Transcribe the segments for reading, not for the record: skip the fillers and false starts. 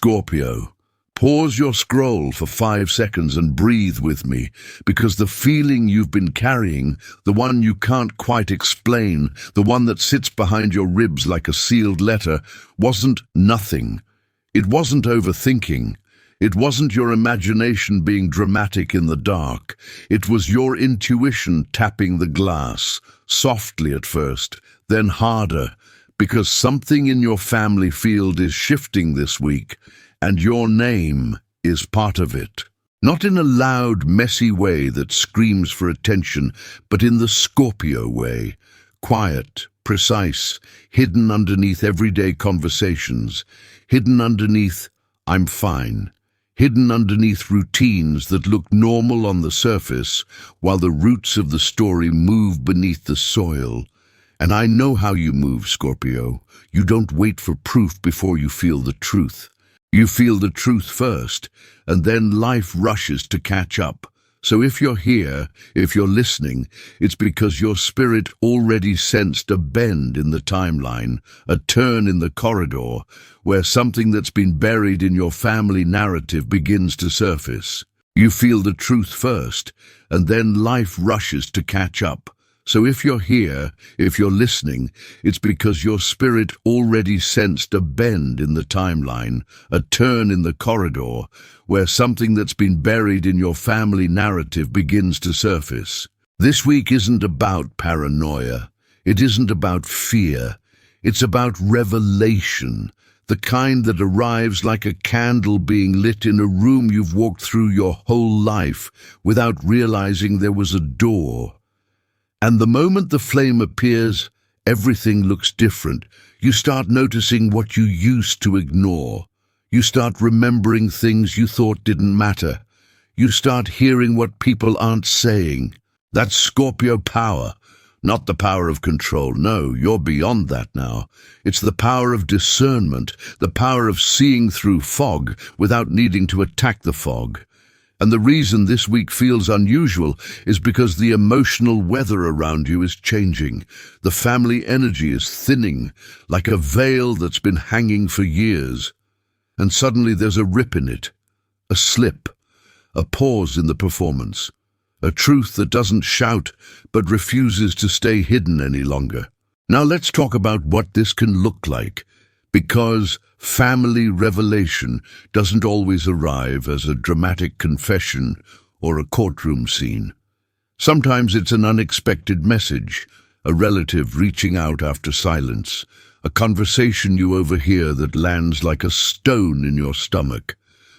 Scorpio, pause your scroll for 5 seconds and breathe with me, because the feeling you've been carrying, the one you can't quite explain, the one that sits behind your ribs like a sealed letter, wasn't nothing. It wasn't overthinking. It wasn't your imagination being dramatic in the dark. It was your intuition tapping the glass, softly at first, then harder, because something in your family field is shifting this week, and your name is part of it. Not in a loud, messy way that screams for attention, but in the Scorpio way. Quiet, precise, hidden underneath everyday conversations, hidden underneath, "I'm fine," hidden underneath routines that look normal on the surface, while the roots of the story move beneath the soil. And I know how you move, Scorpio. You don't wait for proof before you feel the truth. You feel the truth first, and then life rushes to catch up. So if you're here, if you're listening, it's because your spirit already sensed a bend in the timeline, a turn in the corridor, where something that's been buried in your family narrative begins to surface. You feel the truth first, and then life rushes to catch up. So if you're here, if you're listening, it's because your spirit already sensed a bend in the timeline, a turn in the corridor, where something that's been buried in your family narrative begins to surface. This week isn't about paranoia. It isn't about fear. It's about revelation, the kind that arrives like a candle being lit in a room you've walked through your whole life without realizing there was a door. And the moment the flame appears, everything looks different. You start noticing what you used to ignore. You start remembering things you thought didn't matter. You start hearing what people aren't saying. That's Scorpio power, not the power of control. No, you're beyond that now. It's the power of discernment, the power of seeing through fog without needing to attack the fog. And the reason this week feels unusual is because the emotional weather around you is changing. The family energy is thinning, like a veil that's been hanging for years. And suddenly there's a rip in it, a slip, a pause in the performance, a truth that doesn't shout but refuses to stay hidden any longer. Now let's talk about what this can look like, because family revelation doesn't always arrive as a dramatic confession or a courtroom scene. Sometimes it's an unexpected message, a relative reaching out after silence, a conversation you overhear that lands like a stone in your stomach.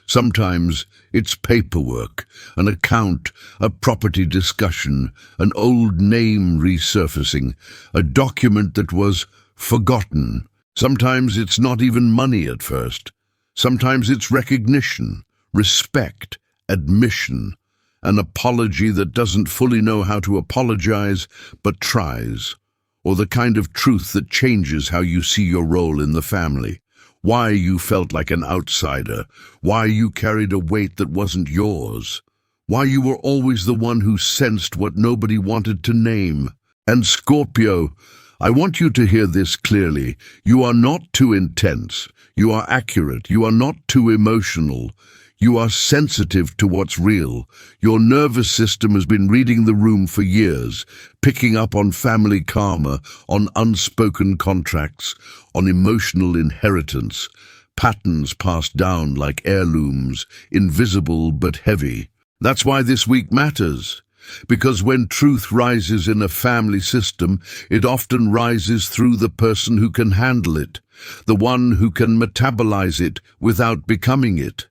Sometimes it's paperwork, an account, a property discussion, an old name resurfacing, a document that was forgotten. Sometimes it's not even money at first. Sometimes it's recognition, respect, admission, an apology that doesn't fully know how to apologize but tries, or the kind of truth that changes how you see your role in the family, why you felt like an outsider, why you carried a weight that wasn't yours, why you were always the one who sensed what nobody wanted to name. And Scorpio, I want you to hear this clearly. You are not too intense. You are accurate. You are not too emotional. You are sensitive to what's real. Your nervous system has been reading the room for years, picking up on family karma, on unspoken contracts, on emotional inheritance, patterns passed down like heirlooms, invisible but heavy. That's why this week matters. Because when truth rises in a family system, it often rises through the person who can handle it, the one who can metabolize it without becoming it,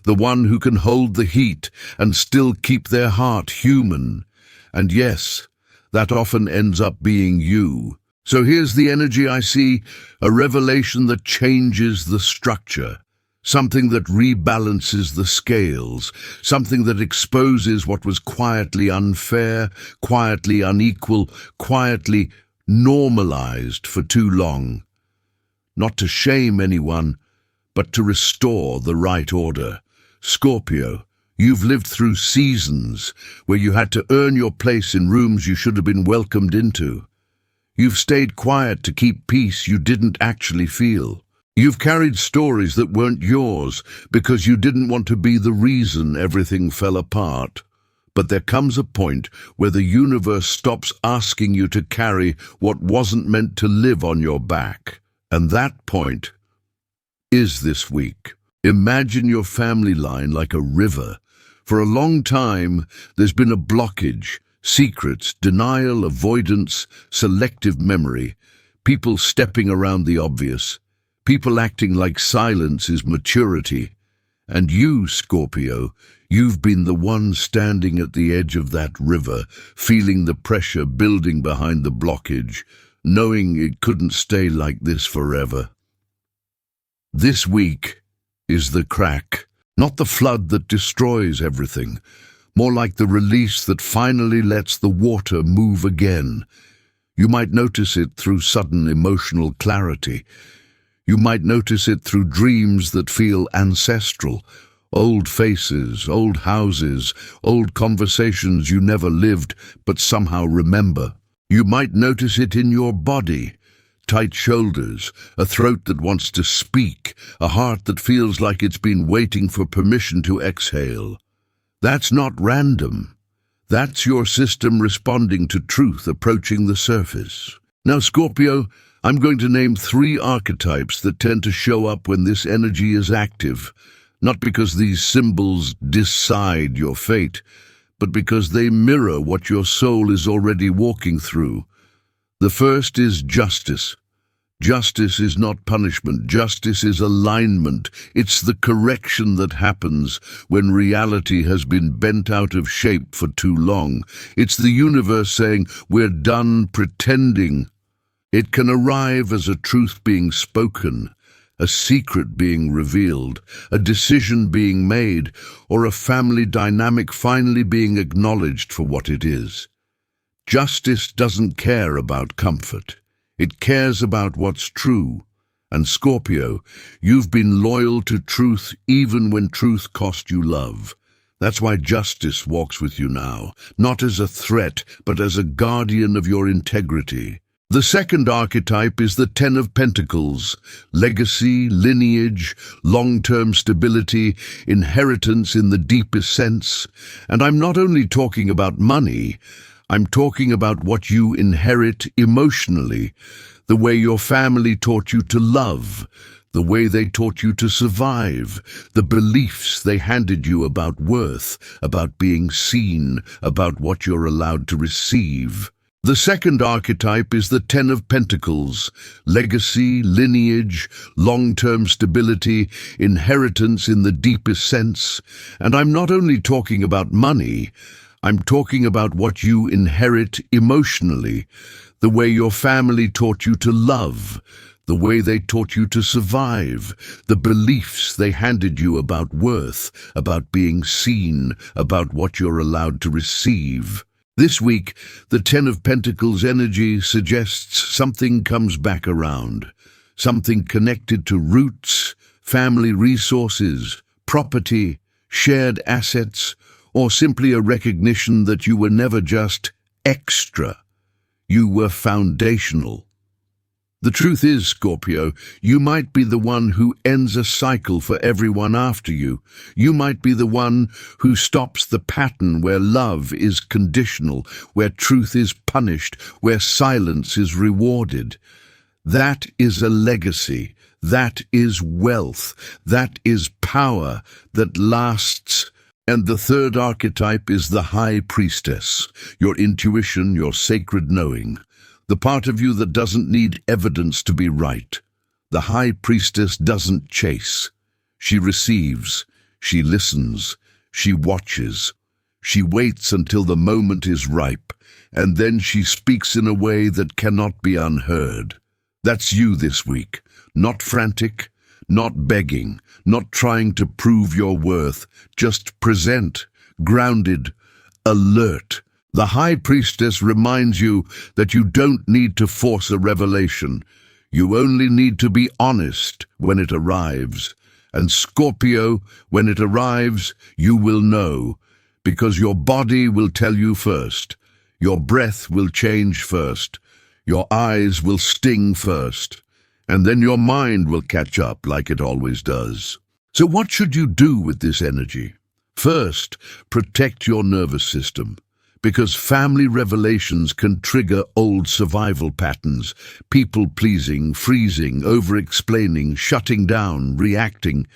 the one who can hold the heat and still keep their heart human. And yes, that often ends up being you. So here's the energy I see, a revelation that changes the structure. Something that rebalances the scales, something that exposes what was quietly unfair, quietly unequal, quietly normalized for too long. Not to shame anyone, but to restore the right order. Scorpio, you've lived through seasons where you had to earn your place in rooms you should have been welcomed into. You've stayed quiet to keep peace you didn't actually feel. You've carried stories that weren't yours because you didn't want to be the reason everything fell apart. But there comes a point where the universe stops asking you to carry what wasn't meant to live on your back. And that point is this week. Imagine your family line like a river. For a long time, there's been a blockage, secrets, denial, avoidance, selective memory, people stepping around the obvious, people acting like silence is maturity. And you, Scorpio, you've been the one standing at the edge of that river, feeling the pressure building behind the blockage, knowing it couldn't stay like this forever. This week is the crack, not the flood that destroys everything, more like the release that finally lets the water move again. You might notice it through sudden emotional clarity. You might notice it through dreams that feel ancestral, old faces, old houses, old conversations you never lived but somehow remember. You might notice it in your body, tight shoulders, a throat that wants to speak, a heart that feels like it's been waiting for permission to exhale. That's not random. That's your system responding to truth approaching the surface. Now, Scorpio, I'm going to name 3 archetypes that tend to show up when this energy is active, not because these symbols decide your fate, but because they mirror what your soul is already walking through. The first is justice. Justice is not punishment. Justice is alignment. It's the correction that happens when reality has been bent out of shape for too long. It's the universe saying, we're done pretending. It can arrive as a truth being spoken, a secret being revealed, a decision being made, or a family dynamic finally being acknowledged for what it is. Justice doesn't care about comfort. It cares about what's true. And Scorpio, you've been loyal to truth even when truth cost you love. That's why justice walks with you now, not as a threat, but as a guardian of your integrity. The second archetype is the 10 of Pentacles, legacy, lineage, long-term stability, inheritance in the deepest sense. And I'm not only talking about money, I'm talking about what you inherit emotionally, the way your family taught you to love, the way they taught you to survive, the beliefs they handed you about worth, about being seen, about what you're allowed to receive. The second archetype is the 10 of Pentacles, legacy, lineage, long-term stability, inheritance in the deepest sense. And I'm not only talking about money, I'm talking about what you inherit emotionally, the way your family taught you to love, the way they taught you to survive, the beliefs they handed you about worth, about being seen, about what you're allowed to receive. This week, the 10 of Pentacles energy suggests something comes back around, something connected to roots, family resources, property, shared assets, or simply a recognition that you were never just extra, you were foundational. The truth is, Scorpio, you might be the one who ends a cycle for everyone after you. You might be the one who stops the pattern where love is conditional, where truth is punished, where silence is rewarded. That is a legacy. That is wealth. That is power that lasts. And the third archetype is the High Priestess, your intuition, your sacred knowing, the part of you that doesn't need evidence to be right. The High Priestess doesn't chase. She receives, she listens, she watches, she waits until the moment is ripe, and then she speaks in a way that cannot be unheard. That's you this week, not frantic, not begging, not trying to prove your worth, just present, grounded, alert. The High Priestess reminds you that you don't need to force a revelation. You only need to be honest when it arrives. And Scorpio, when it arrives, you will know, because your body will tell you first. Your breath will change first. Your eyes will sting first. And then your mind will catch up like it always does. So what should you do with this energy? First, protect your nervous system, because family revelations can trigger old survival patterns, people-pleasing, freezing, over-explaining, shutting down, reacting.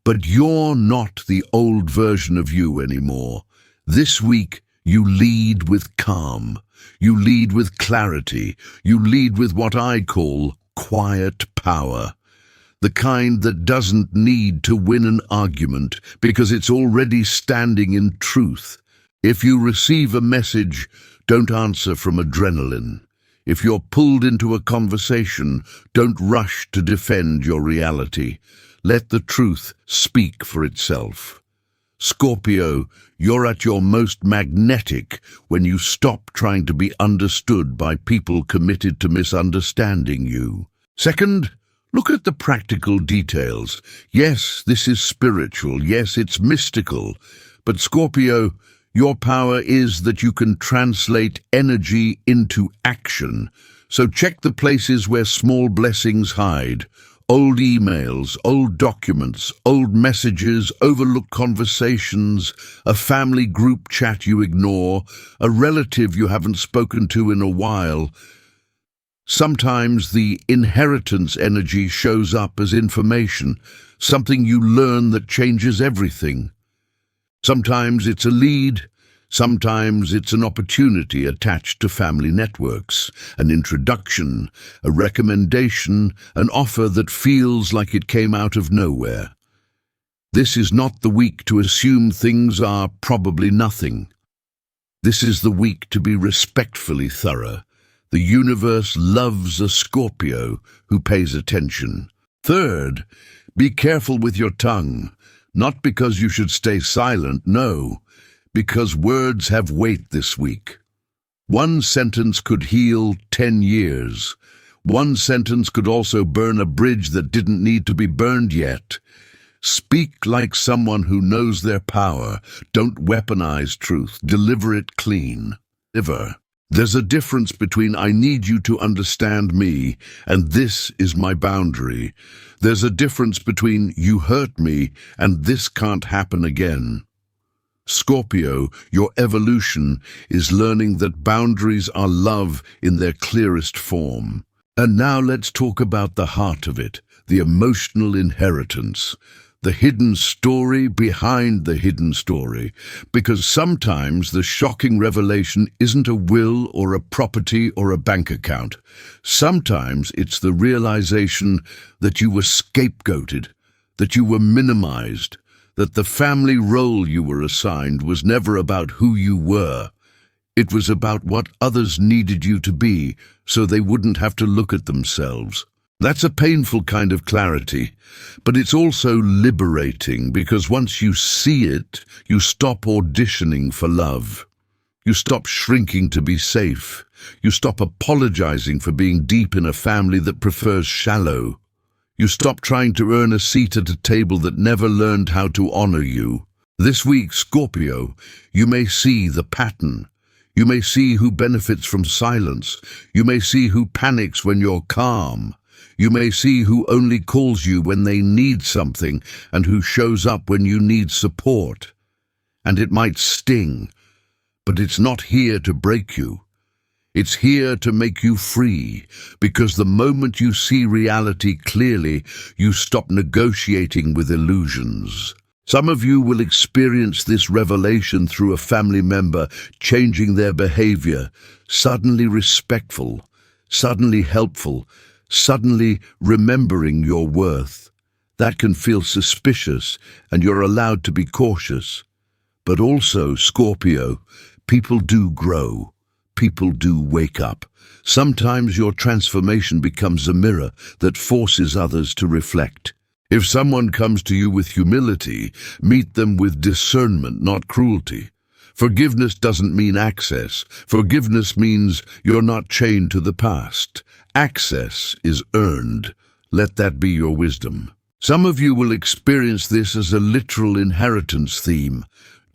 But you're not the old version of you anymore. This week, you lead with calm. You lead with clarity. You lead with what I call quiet power. The kind that doesn't need to win an argument because it's already standing in truth. If you receive a message, don't answer from adrenaline. If you're pulled into a conversation, don't rush to defend your reality. Let the truth speak for itself. Scorpio, you're at your most magnetic when you stop trying to be understood by people committed to misunderstanding you. Second, look at the practical details. Yes, this is spiritual. Yes, it's mystical. But Scorpio, your power is that you can translate energy into action. So check the places where small blessings hide. Old emails, old documents, old messages, overlooked conversations, a family group chat you ignore, a relative you haven't spoken to in a while. Sometimes the inheritance energy shows up as information, something you learn that changes everything. Sometimes it's a lead, sometimes it's an opportunity attached to family networks, an introduction, a recommendation, an offer that feels like it came out of nowhere. This is not the week to assume things are probably nothing. This is the week to be respectfully thorough. The universe loves a Scorpio who pays attention. Third, be careful with your tongue. Not because you should stay silent, no, because words have weight this week. One sentence could heal 10 years. One sentence could also burn a bridge that didn't need to be burned yet. Speak like someone who knows their power. Don't weaponize truth. Deliver it clean. There's a difference between I need you to understand me and this is my boundary. There's a difference between you hurt me and this can't happen again. Scorpio, your evolution is learning that boundaries are love in their clearest form. And now let's talk about the heart of it, the emotional inheritance. The hidden story behind the hidden story, because sometimes the shocking revelation isn't a will or a property or a bank account. Sometimes it's the realization that you were scapegoated, that you were minimized, that the family role you were assigned was never about who you were. It was about what others needed you to be so they wouldn't have to look at themselves. That's a painful kind of clarity, but it's also liberating because once you see it, you stop auditioning for love. You stop shrinking to be safe. You stop apologizing for being deep in a family that prefers shallow. You stop trying to earn a seat at a table that never learned how to honor you. This week, Scorpio, you may see the pattern. You may see who benefits from silence. You may see who panics when you're calm. You may see who only calls you when they need something and who shows up when you need support. And it might sting, but it's not here to break you. It's here to make you free, because the moment you see reality clearly, you stop negotiating with illusions. Some of you will experience this revelation through a family member changing their behavior, suddenly respectful, suddenly helpful, suddenly remembering your worth. That can feel suspicious, and you're allowed to be cautious. But also, Scorpio, people do grow. People do wake up. Sometimes your transformation becomes a mirror that forces others to reflect. If someone comes to you with humility, meet them with discernment, not cruelty. Forgiveness doesn't mean access. Forgiveness means you're not chained to the past. Access is earned. Let that be your wisdom. Some of you will experience this as a literal inheritance theme.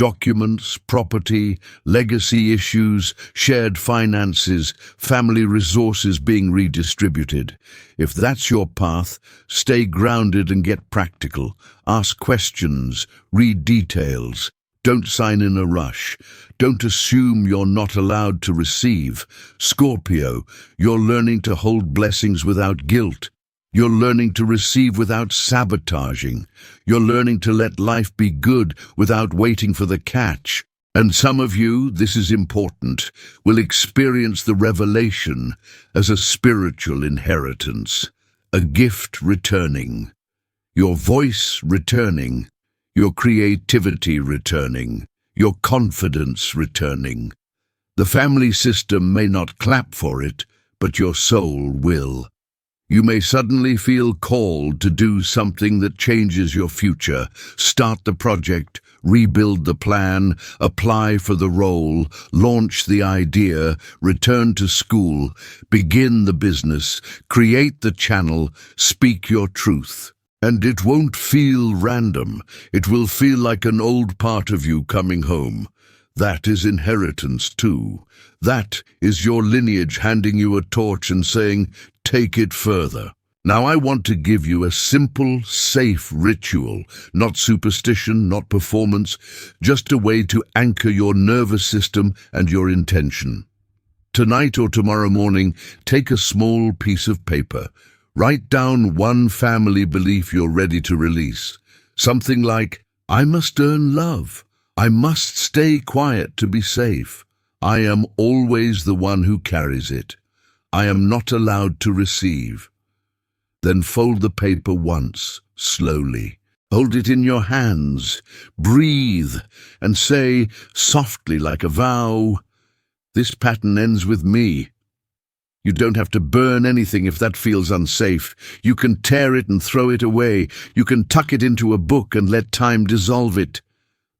documents, property, legacy issues, shared finances, family resources being redistributed. If that's your path, stay grounded and get practical. Ask questions, read details. Don't sign in a rush. Don't assume you're not allowed to receive. Scorpio, you're learning to hold blessings without guilt. You're learning to receive without sabotaging. You're learning to let life be good without waiting for the catch. And some of you, this is important, will experience the revelation as a spiritual inheritance, a gift returning, your voice returning, your creativity returning, your confidence returning. The family system may not clap for it, but your soul will. You may suddenly feel called to do something that changes your future. Start the project, rebuild the plan, apply for the role, launch the idea, return to school, begin the business, create the channel, speak your truth. And it won't feel random. It will feel like an old part of you coming home. That is inheritance too. That is your lineage handing you a torch and saying, take it further. Now I want to give you a simple, safe ritual, not superstition, not performance, just a way to anchor your nervous system and your intention. Tonight or tomorrow morning, take a small piece of paper. Write down one family belief you're ready to release. Something like, I must earn love. I must stay quiet to be safe. I am always the one who carries it. I am not allowed to receive. Then fold the paper once, slowly. Hold it in your hands. Breathe and say, softly like a vow, this pattern ends with me. You don't have to burn anything if that feels unsafe. You can tear it and throw it away. You can tuck it into a book and let time dissolve it.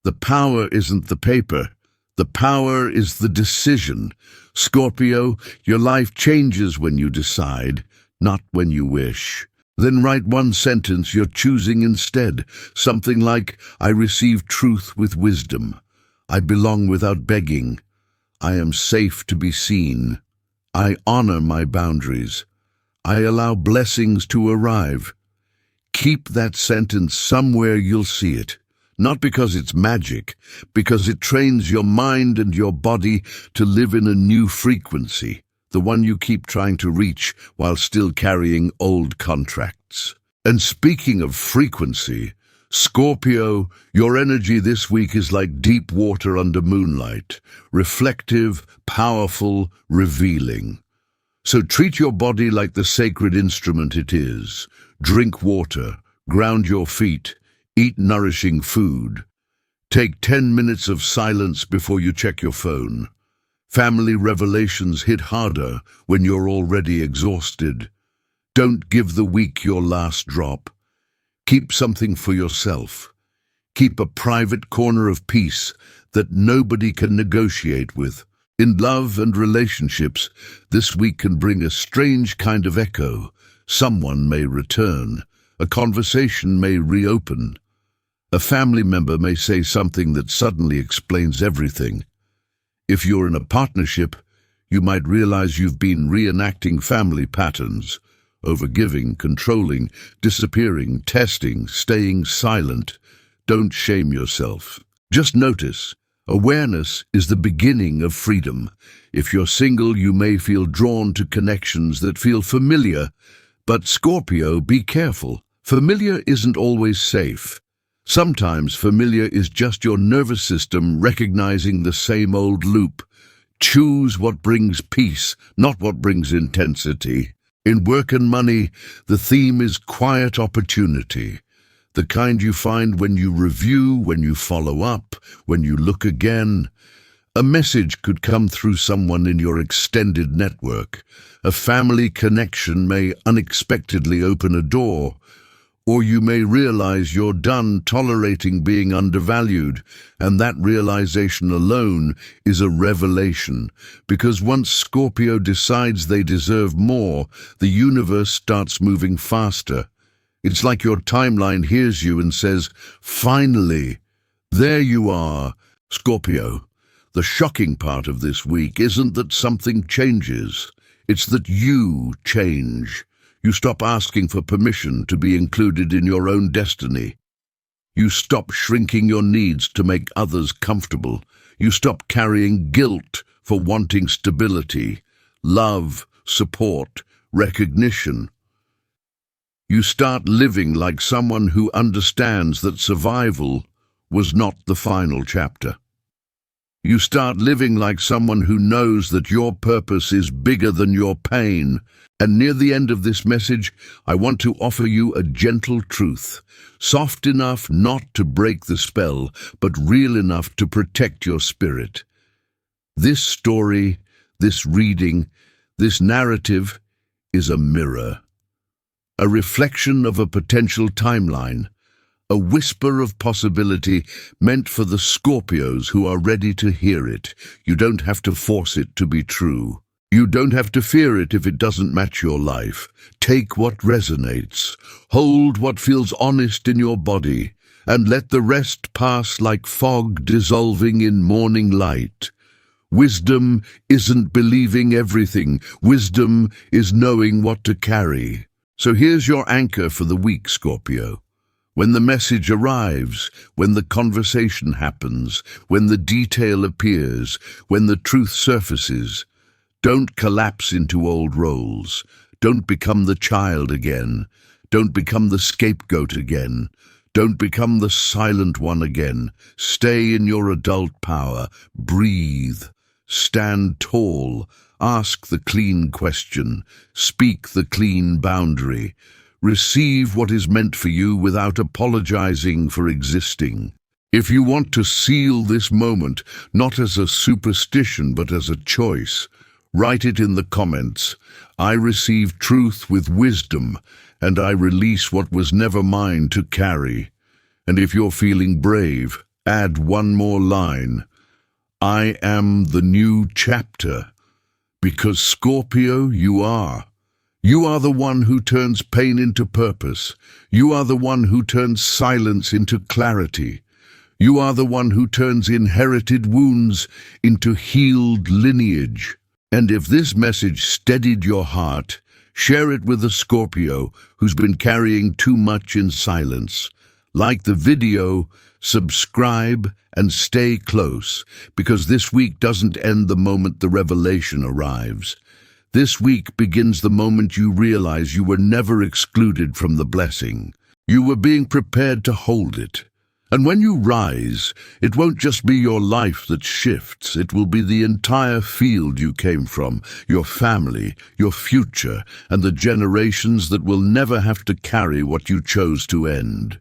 The power isn't the paper. The power is the decision. Scorpio, your life changes when you decide, not when you wish. Then write one sentence you're choosing instead. Something like, I receive truth with wisdom. I belong without begging. I am safe to be seen. I honor my boundaries. I allow blessings to arrive. Keep that sentence somewhere you'll see it. Not because it's magic, because it trains your mind and your body to live in a new frequency, the one you keep trying to reach while still carrying old contracts. And speaking of frequency, Scorpio, your energy this week is like deep water under moonlight, reflective, powerful, revealing. So treat your body like the sacred instrument it is. Drink water, ground your feet, eat nourishing food. Take 10 minutes of silence before you check your phone. Family revelations hit harder when you're already exhausted. Don't give the week your last drop. Keep something for yourself. Keep a private corner of peace that nobody can negotiate with. In love and relationships, this week can bring a strange kind of echo. Someone may return. A conversation may reopen. A family member may say something that suddenly explains everything. If you're in a partnership, you might realize you've been reenacting family patterns, overgiving, controlling, disappearing, testing, staying silent. Don't shame yourself. Just notice. Awareness is the beginning of freedom. If you're single, you may feel drawn to connections that feel familiar. But Scorpio, be careful. Familiar isn't always safe. Sometimes familiar is just your nervous system recognizing the same old loop. Choose what brings peace, not what brings intensity. In work and money, the theme is quiet opportunity. The kind you find when you review, when you follow up, when you look again. A message could come through someone in your extended network. A family connection may unexpectedly open a door. Or you may realize you're done tolerating being undervalued, and that realization alone is a revelation, because once Scorpio decides they deserve more, the universe starts moving faster. It's like your timeline hears you and says, finally, there you are, Scorpio, the shocking part of this week isn't that something changes, it's that you change. You stop asking for permission to be included in your own destiny. You stop shrinking your needs to make others comfortable. You stop carrying guilt for wanting stability, love, support, recognition. You start living like someone who understands that survival was not the final chapter. You start living like someone who knows that your purpose is bigger than your pain. And near the end of this message, I want to offer you a gentle truth, soft enough not to break the spell, but real enough to protect your spirit. This story, this reading, this narrative is a mirror, a reflection of a potential timeline, a whisper of possibility meant for the Scorpios who are ready to hear it. You don't have to force it to be true. You don't have to fear it if it doesn't match your life. Take what resonates, hold what feels honest in your body, and let the rest pass like fog dissolving in morning light. Wisdom isn't believing everything. Wisdom is knowing what to carry. So here's your anchor for the week, Scorpio. When the message arrives, when the conversation happens, when the detail appears, when the truth surfaces, don't collapse into old roles. Don't become the child again. Don't become the scapegoat again. Don't become the silent one again. Stay in your adult power. Breathe. Stand tall. Ask the clean question. Speak the clean boundary. Receive what is meant for you without apologizing for existing. If you want to seal this moment, not as a superstition but as a choice, write it in the comments. I receive truth with wisdom, and I release what was never mine to carry. And if you're feeling brave, add one more line. I am the new chapter. Because Scorpio, you are. You are the one who turns pain into purpose. You are the one who turns silence into clarity. You are the one who turns inherited wounds into healed lineage. And if this message steadied your heart, share it with a Scorpio who's been carrying too much in silence. Like the video, subscribe, and stay close, because this week doesn't end the moment the revelation arrives. This week begins the moment you realize you were never excluded from the blessing. You were being prepared to hold it. And when you rise, it won't just be your life that shifts. It will be the entire field you came from, your family, your future, and the generations that will never have to carry what you chose to end.